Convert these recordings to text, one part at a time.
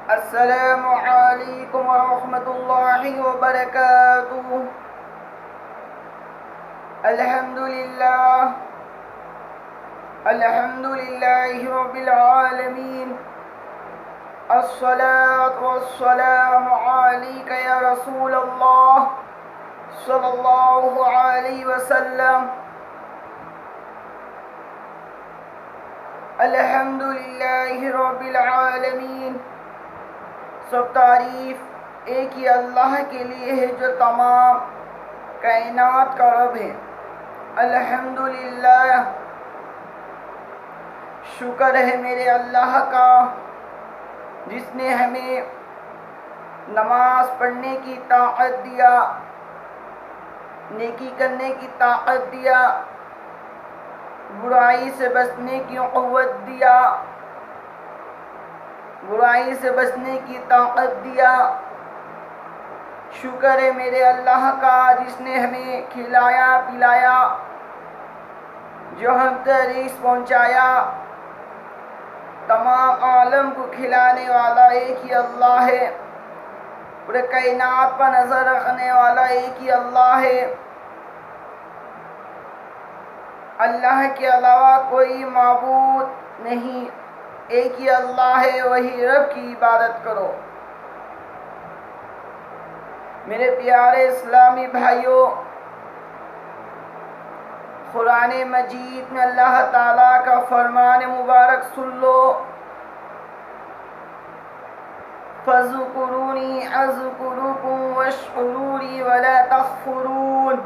السلام علیکم ورحمۃ اللہ وبرکاتہ۔ الحمد للہ رب العالمین، الصلاة والسلام علیک یا رسول اللہ صلی اللہ علیہ وسلم۔ الحمد للہ رب العالمین، سب تعریف ایک ہی اللہ کے لیے ہے جو تمام کائنات کا رب ہے۔ الحمدللہ، شکر ہے میرے اللہ کا جس نے ہمیں نماز پڑھنے کی طاقت دیا، نیکی کرنے کی طاقت دیا، برائی سے بچنے کی قوت دیا، برائی سے بچنے کی طاقت دیا۔ شکر ہے میرے اللہ کا جس نے ہمیں کھلایا پلایا، جو ہم تک رزق پہنچایا۔ تمام عالم کو کھلانے والا ایک ہی اللہ ہے، پورے کائنات پر نظر رکھنے والا ایک ہی اللہ ہے۔ اللہ کے علاوہ کوئی معبود نہیں، ایک ہی اللہ ہے، وہی رب کی عبادت کرو۔ میرے پیارے اسلامی بھائیوں، قرآن مجید میں اللہ تعالیٰ کا فرمان مبارک سن لو۔ فَاذْكُرُونِي أَذْكُرْكُمْ وَاشْكُرُوا لِي وَلَا تَكْفُرُونِ۔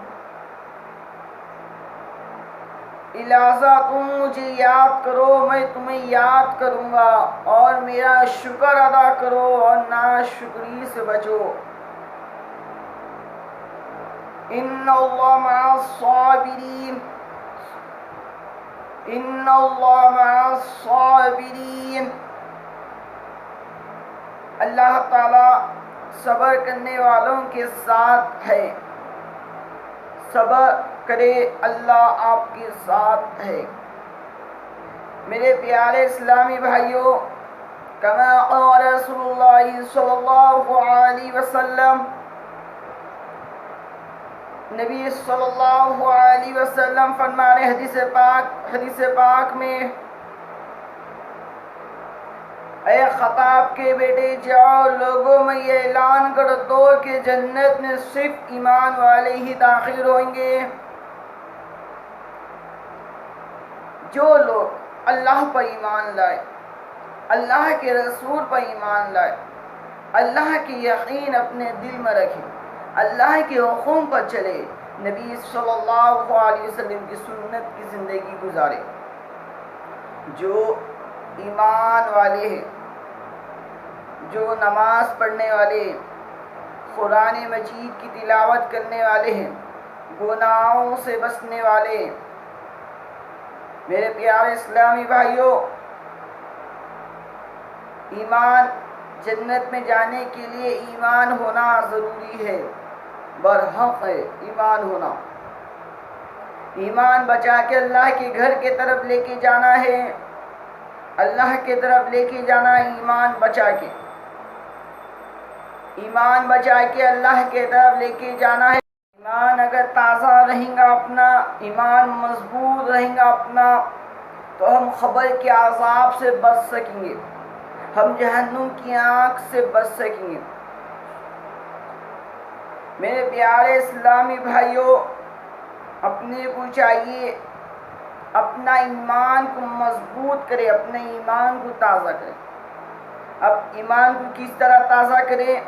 لہٰذا تم مجھے یاد کرو، میں تمہیں یاد کروں گا، اور میرا شکر ادا کرو اور ناشکری سے بچو۔ ان اللہ مع الصابرین، ان اللہ مع الصابرین۔ اللہ تعالیٰ صبر کرنے والوں کے ساتھ ہے۔ صبر کرے، اللہ آپ کے ساتھ ہے۔ میرے پیارے اسلامی بھائیوں، کما قال رسول اللہ صلی اللہ علیہ وسلم، نبی صلی اللہ علیہ وسلم فرمانے حدیث پاک میں، اے خطاب کے بیٹے، جاؤ لوگوں میں یہ اعلان کر دو کہ جنت میں صرف ایمان والے ہی داخل ہوئیں گے۔ جو لوگ اللہ پر ایمان لائے، اللہ کے رسول پر ایمان لائے، اللہ کی یقین اپنے دل میں رکھے، اللہ کے حکم پر چلے، نبی صلی اللہ علیہ وسلم کی سنت کی زندگی گزارے، جو ایمان والے ہیں، جو نماز پڑھنے والے، قرآن مجید کی تلاوت کرنے والے ہیں، گناہوں سے بچنے والے۔ میرے پیارے اسلامی بھائیوں، ایمان، جنت میں جانے کے لیے ایمان ہونا ضروری ہے، برحق ہے ایمان ہونا۔ ایمان بچا کے اللہ کے گھر کی طرف لے کے جانا ہے، اللہ کی طرف لے کے جانا ہے، ایمان بچا کے، ایمان بچا کے اللہ کی طرف لے کے جانا ہے۔ ایمان اگر تازہ رہیں گا اپنا، ایمان مضبوط رہیں گا اپنا، تو ہم قبر کے عذاب سے بچ سکیں گے، ہم جہنم کی آگ سے بچ سکیں گے۔ میرے پیارے اسلامی بھائیوں، اپنے کو چاہیے اپنا ایمان کو مضبوط کرے، اپنے ایمان کو تازہ کرے۔ اب ایمان کو کس طرح تازہ کرے؟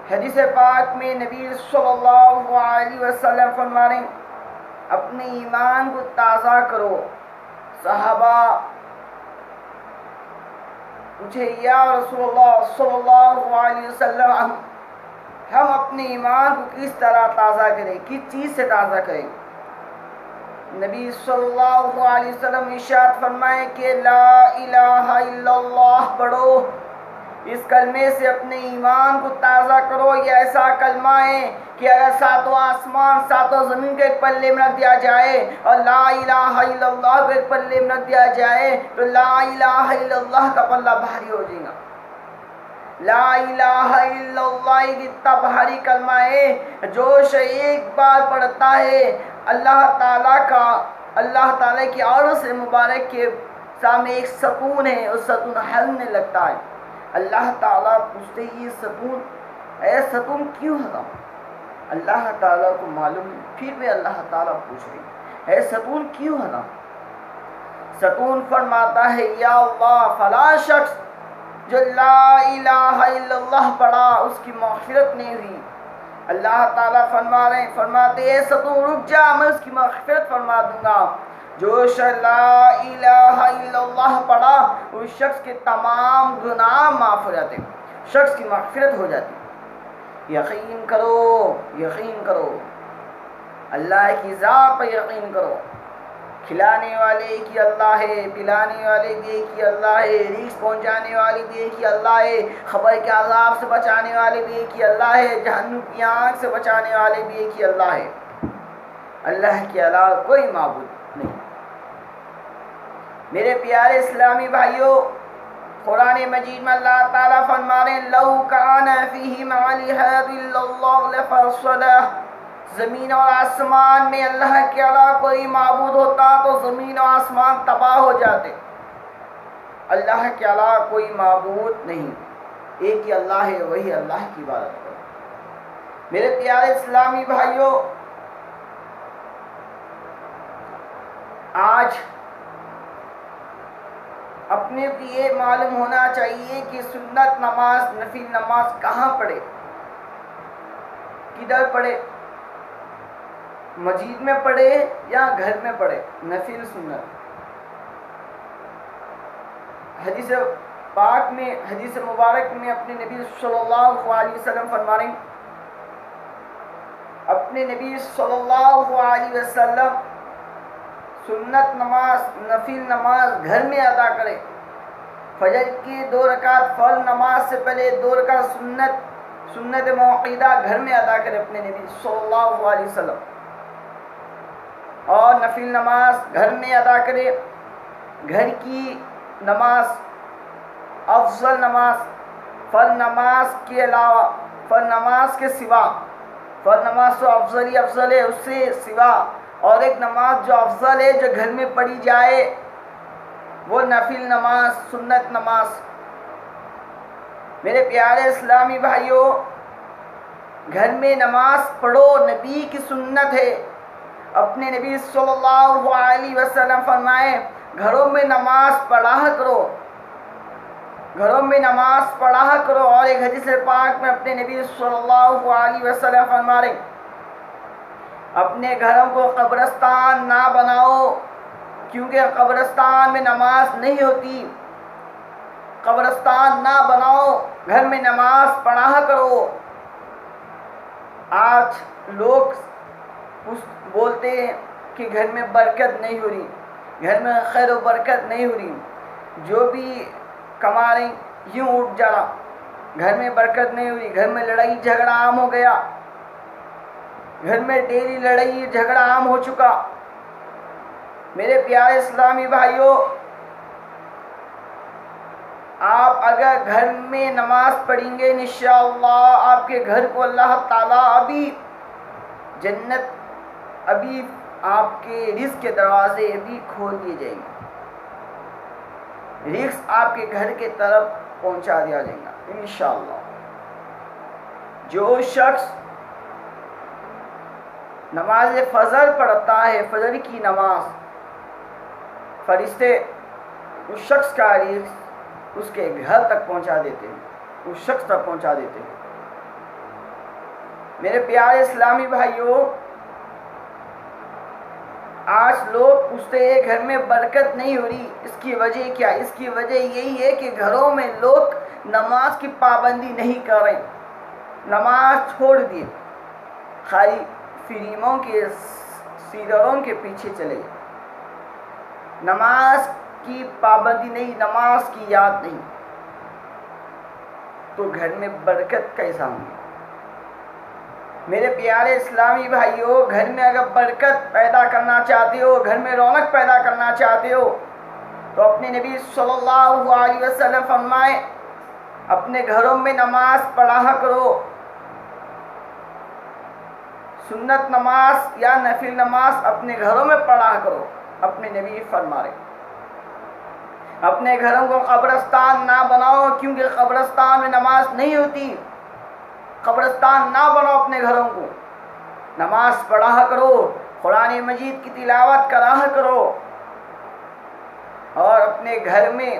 حدیث پاک میں نبی صلی اللہ علیہ وسلم فرما رہے ہیں، اپنے ایمان کو تازہ کرو۔ صحابہ پوچھے، یا رسول اللہ صلی اللہ علیہ وسلم، ہم اپنے ایمان کو کس طرح تازہ کریں، کس چیز سے تازہ کریں؟ نبی صلی اللہ علیہ وسلم ارشاد فرمائے کہ لا الہ الا اللہ پڑھو، اس کلمے سے اپنے ایمان کو تازہ کرو. یہ ایسا کلمہ ہے کہ اگر ساتوں آسمان ساتوں زمین کے ایک پلے میں رکھ دیا جائے اور لا الہ الا اللہ کو ایک پلے میں رکھ دیا جائے تو لا الہ الا اللہ کا پلہ بھاری ہو جائے گا. لا الہ الا اللہ ایک اتنا بھاری کلمہ ہے جو ایک بار پڑھتا ہے اللہ تعالیٰ کی عرش سے مبارک کے سامنے ایک سکون ہے، اس سکون ہلنے لگتا ہے. اللہ تعالیٰ پوچھتے یہ سکون سکون کیوں ہے؟ اللہ تعالیٰ کو معلوم ہے، پھر بھی اللہ تعالیٰ پوچھ رہے سکون کیوں ہے؟ سکون فرماتا ہے یا اللہ فلاں شخص جو لا الہ الا اللہ پڑھا اس کی مغفرت نہیں ہوئی. اللہ تعالیٰ فرماتے ہیں سکون رک جا، میں اس کی مغفرت فرما دوں گا. جو شخص لا الہ الا اللہ پڑھا اس شخص کے تمام گناہ معاف ہو جاتے، شخص کی مغفرت ہو جاتی. یقین کرو اللہ کی ذات پر یقین کرو. کھلانے والے ایک ہی اللہ ہے، پلانے والے بھی ایک ہی اللہ ہے، رزق پہنچانے والے بھی ایک ہی اللہ ہے، خبر کے عذاب سے بچانے والے بھی ایک ہی اللہ ہے، جہنم کی آگ سے بچانے والے بھی ایک ہی اللہ ہے. اللہ کے علاوہ کوئی معبود نہیں. میرے پیارے اسلامی بھائیوں، قرآن مجید میں اللہ تعالیٰ فرما رہے ہیں لو کان فیہما آلہۃ الا اللہ لفسدتا. زمین اور آسمان میں اللہ کے علاوہ کوئی معبود ہوتا تو زمین اور آسمان تباہ ہو جاتے. اللہ کے علاوہ کوئی معبود نہیں، ایک ہی اللہ ہے، وہی اللہ کی عبادت کرو. میرے پیارے اسلامی بھائیوں، آج اپنے کو یہ معلوم ہونا چاہیے کہ سنت نماز نفل نماز کہاں پڑھے، کدھر پڑھے، مسجد میں پڑھے یا گھر میں پڑھے. نفل سنت حدیث پاک میں، حدیث مبارک میں اپنے نبی صلی اللہ علیہ وسلم فرما رہے ہیں، اپنے نبی صلی اللہ علیہ وسلم سنت نماز نفل نماز گھر میں ادا کرے. فجر کی 2 رکعت فرض نماز سے پہلے 2 رکعت سنت موقدہ گھر میں ادا کرے اپنے نبی صلی اللہ علیہ وسلم. اور نفل نماز گھر میں ادا کرے. گھر کی نماز افضل نماز فرض نماز کے علاوہ، فرض نماز کے سوا، فرض نماز تو افضل ہے، اس سے سوا اور ایک نماز جو افضل ہے جو گھر میں پڑھی جائے وہ نفل نماز سنت نماز. میرے پیارے اسلامی بھائیوں، گھر میں نماز پڑھو، نبی کی سنت ہے. اپنے نبی صلی اللہ علیہ وسلم فرمائے گھروں میں نماز پڑھا کرو، گھروں میں نماز پڑھا کرو. اور ایک حدیث پاک میں اپنے نبی صلی اللہ علیہ وسلم فرما رہے اپنے گھروں کو قبرستان نہ بناؤ، کیونکہ قبرستان میں نماز نہیں ہوتی. قبرستان نہ بناؤ، گھر میں نماز پڑھا کرو. آج لوگ بولتے ہیں کہ گھر میں برکت نہیں ہو رہی، گھر میں خیر و برکت نہیں ہو رہی، جو بھی کما رہی یوں اٹھ جا رہا، گھر میں برکت نہیں ہو رہی، گھر میں لڑائی جھگڑا عام ہو گیا، گھر میں ڈیلی لڑائی جھگڑا عام ہو چکا. میرے پیارے اسلامی بھائیوں، آپ اگر گھر میں نماز پڑھیں گے انشاءاللہ آپ کے گھر کو اللہ تعالیٰ ابھی جنت، ابھی آپ کے رزق کے دروازے ابھی کھول دیے جائیں گے، رزق آپ کے گھر کے طرف پہنچا دیا جائے گا انشاءاللہ. جو شخص نماز فجر پڑھتا ہے، فجر کی نماز، فرشتے اس شخص کا رزق اس کے گھر تک پہنچا دیتے ہیں، اس شخص تک پہنچا دیتے ہیں. میرے پیارے اسلامی بھائیوں، آج لوگ پوچھتے ہیں گھر میں برکت نہیں ہو رہی، اس کی وجہ کیا؟ اس کی وجہ یہی ہے کہ گھروں میں لوگ نماز کی پابندی نہیں کر رہے، نماز چھوڑ دیے، خالی فلموں کے سیریلوں کے پیچھے چلے گئے. نماز کی پابندی نہیں، نماز کی یاد نہیں. تو گھر میں برکت کیسا ہوگی؟ میرے پیارے اسلامی بھائیوں، گھر میں اگر برکت پیدا کرنا چاہتے ہو، گھر میں رونق پیدا کرنا چاہتے ہو، تو اپنے نبی صلی اللہ علیہ وسلم فرمائے اپنے گھروں میں نماز پڑھا کرو، سنت نماز یا نفل نماز اپنے گھروں میں پڑھا کرو۔ اپنے نبی فرمائے اپنے گھروں کو قبرستان نہ بناؤ، کیونکہ قبرستان میں نماز نہیں ہوتی۔ قبرستان نہ بناؤ، اپنے گھروں کو نماز پڑھا کرو، قرآن مجید کی تلاوت کرا کرو، اور اپنے گھر میں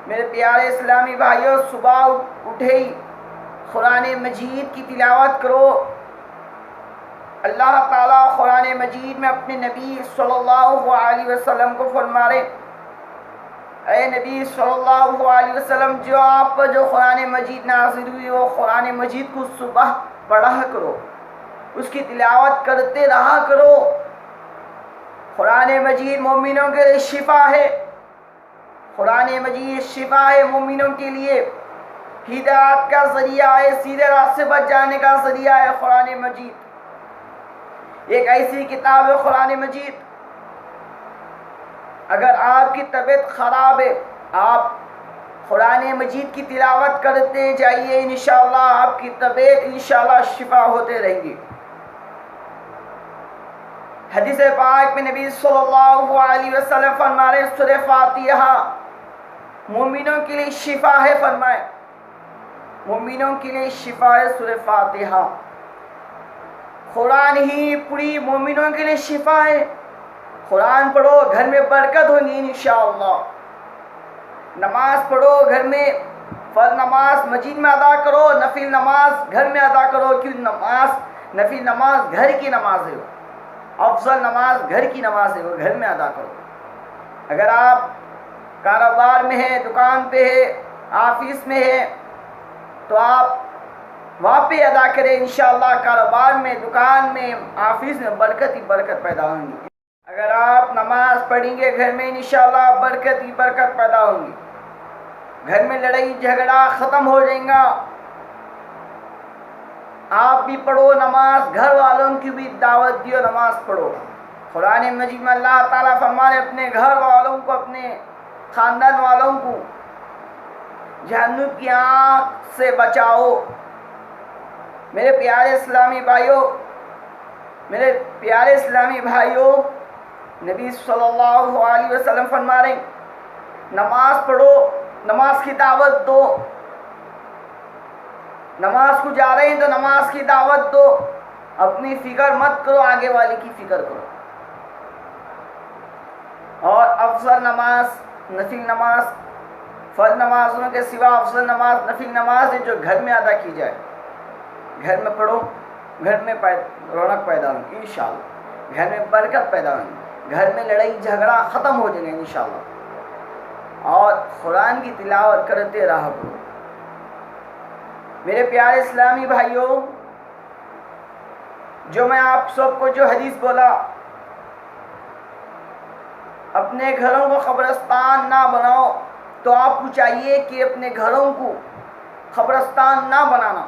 میرے پیارے اسلامی بھائیوں صبح اٹھے ہی قرآن مجید کی تلاوت کرو۔ اللہ تعالیٰ قرآن مجید میں اپنے نبی صلی اللہ علیہ وسلم کو فرما رہے، اے نبی صلی اللہ علیہ وسلم، جو آپ پر جو قرآن مجید نازل ہوئی وہ قرآن مجید کو صبح پڑھا کرو، اس کی تلاوت کرتے رہا کرو۔ قرآن مجید مومنوں کے لیے شفا ہے، قرآن مجید شفا ہے مومنوں کے لیے، ہدایت کا ذریعہ ہے، سیدھے راستے پر جانے کا ذریعہ ہے۔ قرآن مجید ایک ایسی کتاب ہے، قرآن مجید، اگر آپ کی طبیعت خراب ہے، آپ قرآن مجید کی تلاوت کرتے جائیے، انشاءاللہ آپ کی طبیعت انشاءاللہ شفا ہوتے رہیں گی۔ حدیث پاک میں نبی صلی اللہ علیہ وسلم فرما رہے سورہ فاتحہ مومنوں کے لیے شفا ہے، فرمائے مومنوں کے لیے شفا ہے سورہ فاتحہ۔ قرآن ہی پوری مومنوں کے لیے شفا ہے۔ قرآن پڑھو، گھر میں برکت ہوگی انشاءاللہ۔ نماز پڑھو، گھر میں فرض نماز مسجد میں ادا کرو، نفل نماز گھر میں ادا کرو، کیوں نفل نماز گھر کی نماز ہے، افضل نماز گھر کی نماز ہے، وہ گھر میں ادا کرو۔ اگر آپ کاروبار میں ہیں، دکان پہ ہے، آفس میں ہے، تو آپ وہاں پہ ادا کریں، انشاءاللہ کاروبار میں، دکان میں، آفس میں برکت ہی برکت پیدا ہوگی۔ اگر آپ نماز پڑھیں گے گھر میں، انشاءاللہ برکت ہی برکت پیدا ہوگی، گھر میں لڑائی جھگڑا ختم ہو جائے گا۔ آپ بھی پڑھو نماز، گھر والوں کی بھی دعوت دیو، نماز پڑھو۔ قرآن مجید میں اللہ تعالیٰ فرمانے اپنے گھر والوں کو، اپنے خاندان والوں کو جہنم کی آنکھ سے بچاؤ۔ میرے پیارے اسلامی بھائیوں، نبی صلی اللہ علیہ وسلم فرما رہے نماز پڑھو، نماز کی دعوت دو، نماز کو جا رہے ہیں تو نماز کی دعوت دو، اپنی فکر مت کرو، آگے والے کی فکر کرو۔ اور افضل نماز نفل نماز، فرض نمازوں کے سوا افضل نماز نفل نماز ہے جو گھر میں ادا کی جائے۔ گھر میں پڑھو، گھر میں رونق پیدا ہوگی انشاءاللہ، گھر میں برکت پیدا ہوگی، گھر میں لڑائی جھگڑا ختم ہو جائے گا انشاءاللہ، اور قرآن کی تلاوت کرتے رہا کرو۔ میرے پیارے اسلامی بھائیوں، جو میں آپ سب کو جو حدیث بولا، اپنے گھروں کو قبرستان نہ بناؤ، تو آپ کو چاہیے کہ اپنے گھروں کو قبرستان نہ بنانا،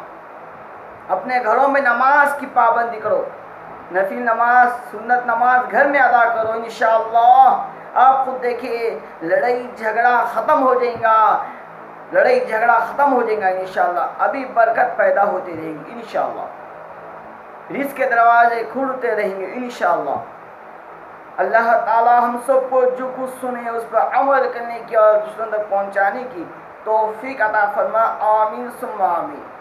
اپنے گھروں میں نماز کی پابندی کرو، نفل نماز سنت نماز گھر میں ادا کرو، انشاءاللہ آپ خود دیکھیے لڑائی جھگڑا ختم ہو جائے گا، لڑائی جھگڑا ختم ہو جائے گا انشاءاللہ، ابھی برکت پیدا ہوتی رہے گی انشاءاللہ، رزق کے دروازے کھلتے رہیں گے انشاءاللہ۔ اللہ تعالی ہم سب کو جو کچھ سنے اس پر عمل کرنے کی اور دوسروں تک پہنچانے کی توفیق عطا فرما، آمین ثم آمین۔